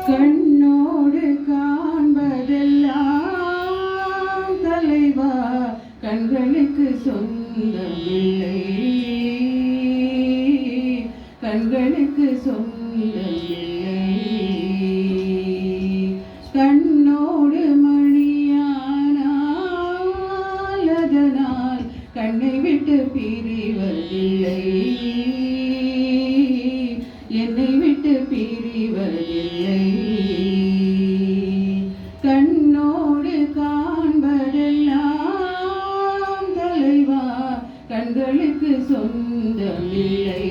கண்ணோடு காண்பதெல்லாம் தலைவா கண்களுக்கு சொந்தமில்லை, கண்களுக்கு சொந்தமில்லை. கண்ணோடு மணியானால் அதனால் கண்ணை விட்டு பிரிவதில்லை, என்னை விட்டு பிரிவதில்லை. கண்ணோடு காண்பதெல்லாம் தலைவா கண்களுக்கு சொந்தமில்லை,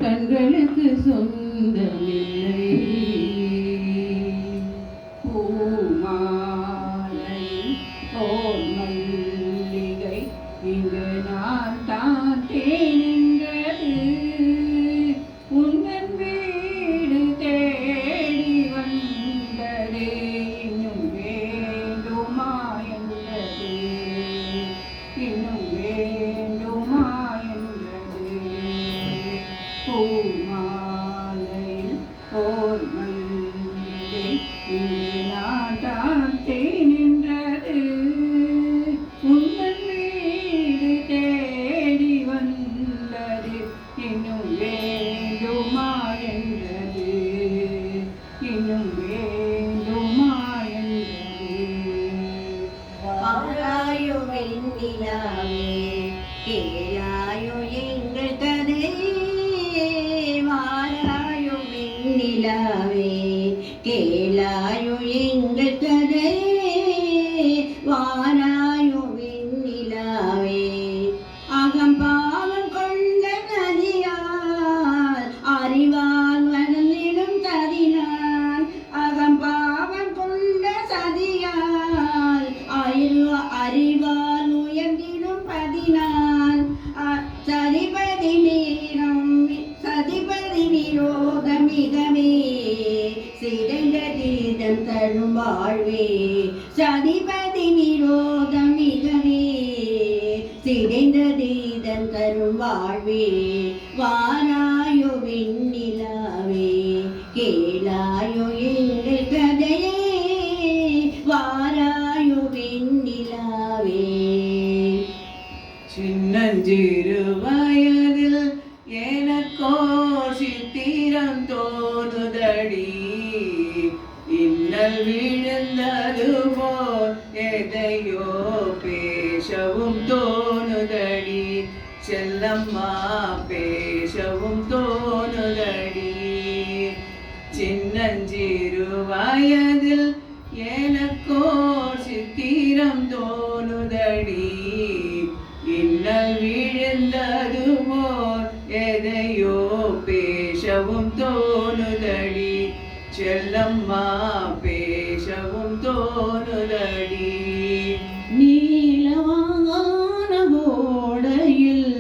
கண்களுக்கு சொந்தமில்லை. பூமாலை ஓர் மல்லிகை இங்கு நான் தான் தேனின்றது, உந்தன் வீடு தேடி வந்ததே இன்னும் வேண்டுமா என்றது, இன்னும் வேண்டுமா என்றது. பூமாலை ஓர் மல்லிகை இங்கு நான் தான் தேனின்றது, உந்தன் வீடு தேடி வந்தது இன்னும் வேண்டுமா என்றது, இன்னும் வேண்டுமா என்றது. ஆராயோ வெண்ணிலாவே கேளாயோ எங்கள் கதையே, வாராயோ வெண்ணிலாவே கேளாயோ எங்கள் கதையே, வாராயோ வெண்ணிலாவே. அகம்பாவம் கொண்ட நதியால் அறிவால் வளர்ந்திடும் ததினான், அகம்பாவம் கொண்ட சதியால் அறிவால் உயர்ந்திடும் பதினான். சதிபதி மீறும் சதிபதி விரோதம் மிகவே சிதைந்த தீதம் தரும் வாழ்வே, சதிபதி விரோதம் மிகவே சிதைந்த தீதம் தரும் வாழ்வே. வாராயோ வெண்ணிலாவே கேளாயோ எங்கள் கதையே, வாராயோ வெண்ணிலாவே. சின்னஞ்சிறு வயதில் எனக்கோர் சித்திரம் தோணுதடி, இன்னல் விழுந்தது போல் எதையோ பேசவும் தோணுதடி, செல்லம்மா பேசவும் தோணுதடி. சின்னஞ்சிறு வயதில் எனக்கோர் சித்திரம் தோணுதடி, இன்னல் விழுந்தது போல் எதையோ பேசவும் தோணுதடி, செல்லம்மா பேசவும் தோணுதடி. நீலவான ஓடையில்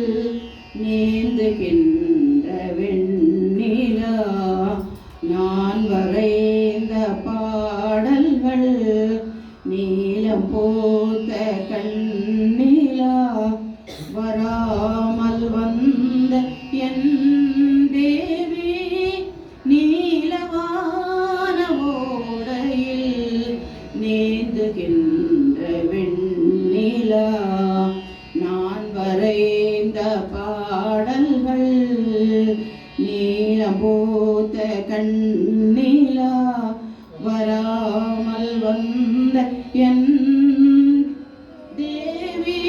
நீந்துகின்ற வெண்ணிலா, நான் வரைந்த பாடல்கள் நீலம் போத்த கண்ணிலா, வராமல் வந்த என் தேவி நீலவான ஓடையில் நீந்துகின்ற வெண்ணிலா, நான் வரைந்த பாடல்கள் நீலம் போத்த கண்ணிலா, வராமல் வந்த என் தேவி.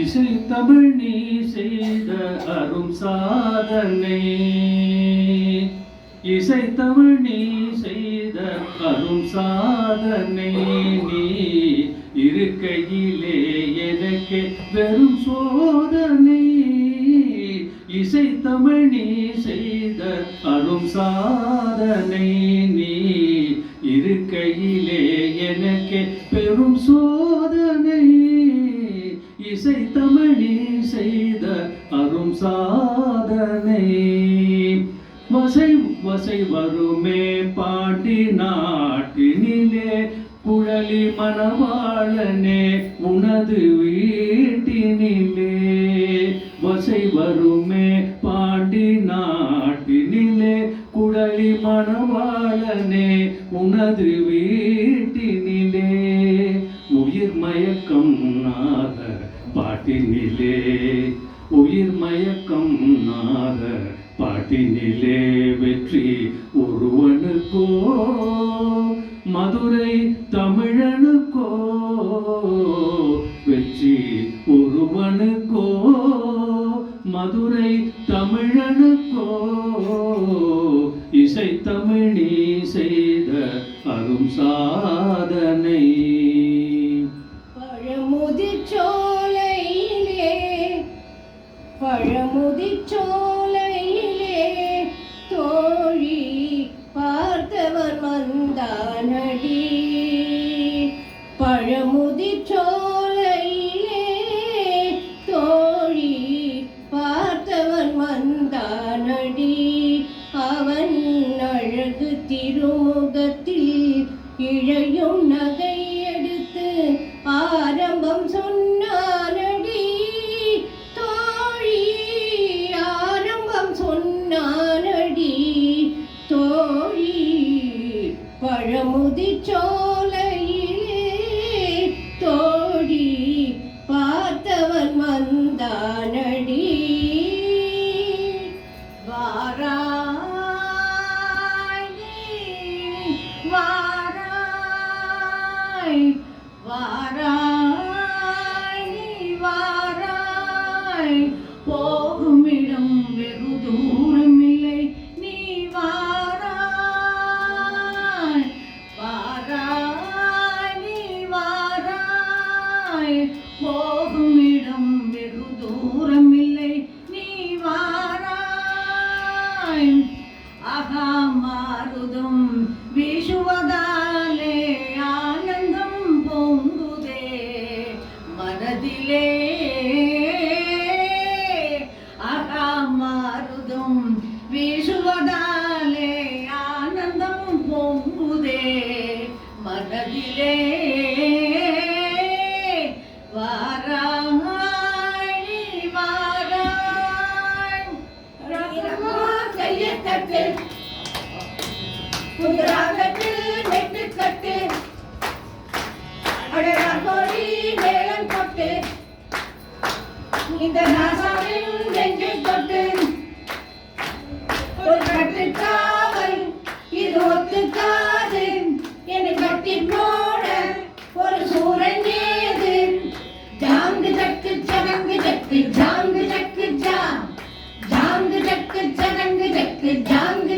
இசை தமிழ் நீ செய்த அரும் சாதனை, இசைத்தமிழ் நீ செய்த அரும் சாதனை நீ இருக்கையிலே எனக்கு வெறும் சோதனை இசைத்தமிழ் நீ செய்த அரும் சாதனை நீ இருக்கையிலே எனக்கு பெரும் சோதனை இசைத்தமிழ் நீ செய்த அரும் சாதனை வசை வசை வருமே பாண்டி நாட்டினிலே குழலி மணவாளனே உனது வீட்டினிலே வசை வருமே பாண்டி நாட்டினிலே குழலி மணவாளனே உனது வீட்டினிலே உயிர் மயக்கம் நாத பாட்டினிலே உயிர் மயக்கம் நாத பாட்டினிலே வெற்றி ஒருவனுக்கோ மதுரை தமிழனுக்கோ வெற்றி ஒருவனுக்கோ மதுரை தமிழனுக்கோ இசை தமிழ் நீ செய்த அரும் சாதனை பழமுதிர்ச்சோலையிலே தோழி பார்த்தவர் வந்தானடி பழமுதிர்ச்சோலையிலே தோழி பார்த்தவன் வந்தானடி அவன் அழகு திருமுகத்தில் இழையும் நகை எடுத்து ஆரம்பம் சொன்னானடி சொன்னானடி தோழி பழமுதிர்ச்சோலையிலே தோழி பார்த்தவன் வந்தானடி வாராய் வாராய் வாராய் வாராய் போகுமிடம் வெகு தூரமில்லை நீ வாராய் வாராய் நீ வாராய் போகுமிடம் வெகு தூரமில்லை நீ வாராய் ஆகா மாறுதும் வீசுவதாலே ஆனந்தம் பொங்குதே மனதிலே மாறுதும் வீசுவதாலே ஆனந்தம் பொங்குதே மனதிலே வாராய் வாராய் கையை தட்டு புதுராகத்தில் நெட்டு கட்டு அடராகோடி மேளம் கொட்டு இந்த நாசாவில் நெஞ்சு தொட்டு ஒரு கட்டுக்காவல் இது ஒத்துக்காது என்னை கட்டி போட ஒரு சூரன் ஏது ஜாங்கு ஜக்கு ஜகங்கு ஜக்கு ஜாங்கு ஜக்கு ஜா ஜாங்கு ஜக்கு ஜகங்கு ஜக்கு ஜாங்கு